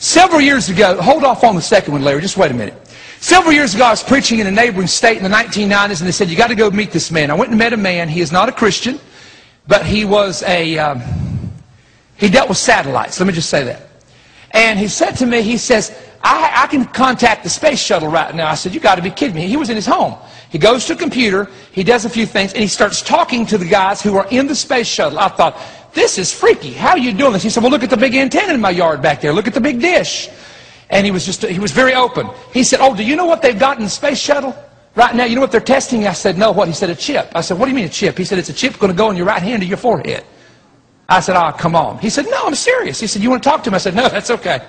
Several years ago, hold off on the second one, Larry, just wait a minute. Several years ago, I was preaching in a neighboring state in the 1990s, and they said, you got to go meet this man. I went and met a man. He is not a Christian, but he was he dealt with satellites. Let me just say that. And he said to me, he says, I can contact the space shuttle right now. I said, you got to be kidding me. He was in his home. He goes to a computer, he does a few things, and he starts talking to the guys who are in the space shuttle. I thought, this is freaky. How are you doing this? He said, well, look at the big antenna in my yard back there. Look at the big dish. And he was very open. He said, oh, do you know what they've got in the space shuttle right now? You know what they're testing? I said, no, what? He said, a chip. I said, what do you mean a chip? He said, it's a chip going to go in your right hand to your forehead. I said, oh, come on. He said, no, I'm serious. He said, you want to talk to him? I said, no, that's okay.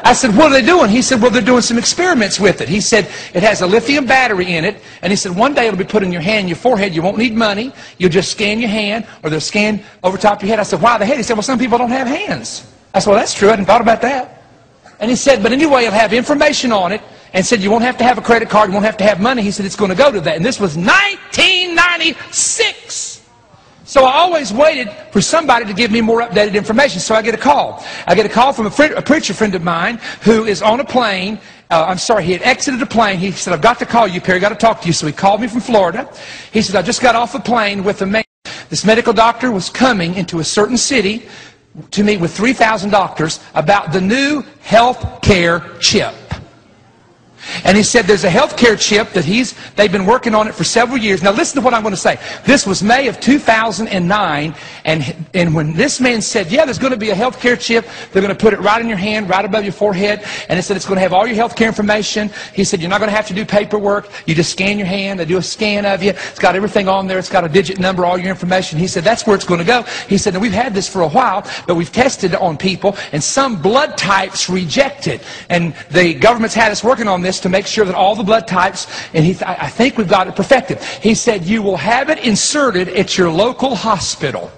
I said, what are they doing? He said, well, they're doing some experiments with it. He said, it has a lithium battery in it. And he said, one day it'll be put in your hand, your forehead. You won't need money. You'll just scan your hand, or they'll scan over top of your head. I said, why the head? He said, well, some people don't have hands. I said, well, that's true. I hadn't thought about that. And he said, but anyway, it'll have information on it. And said, you won't have to have a credit card. You won't have to have money. He said, it's going to go to that. And this was 1996. So I always waited for somebody to give me more updated information. So I get a call. I get a call from a preacher friend of mine who is on a plane. I'm sorry, he had exited a plane. He said, I've got to call you, Perry. I've got to talk to you. So he called me from Florida. He said, I just got off a plane with a man. This medical doctor was coming into a certain city to meet with 3,000 doctors about the new health care chip. And he said there's a health care chip that they've been working on it for several years. Now listen to what I'm going to say. This was May of 2009, and when this man said, yeah, there's going to be a health care chip, they're going to put it right in your hand, right above your forehead, and he said it's going to have all your health care information. He said you're not going to have to do paperwork. You just scan your hand, they do a scan of you. It's got everything on there. It's got a digit number, all your information. He said that's where it's going to go. He said, now we've had this for a while, but we've tested it on people, and some blood types reject it. And the government's had us working on this to make sure that all the blood types, and I think we've got it perfected. He said, you will have it inserted at your local hospital.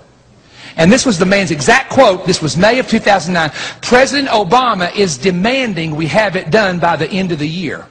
And this was the man's exact quote. This was May of 2009. President Obama is demanding we have it done by the end of the year.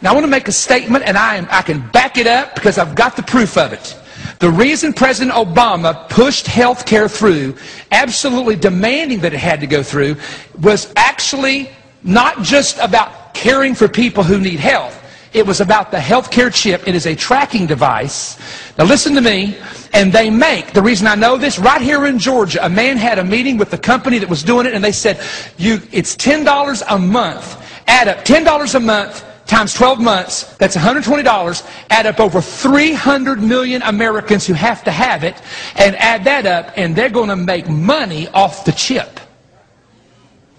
Now I want to make a statement, and I can back it up because I've got the proof of it. The reason President Obama pushed health care through, absolutely demanding that it had to go through, was actually not just about caring for people who need health. It was about the health care chip. It is a tracking device. Now listen to me. And they make, the reason I know this, right here in Georgia, a man had a meeting with the company that was doing it, and they said, it's $10 a month. Add up $10 a month times 12 months, that's $120, add up over 300 million Americans who have to have it, and add that up, and they're going to make money off the chip.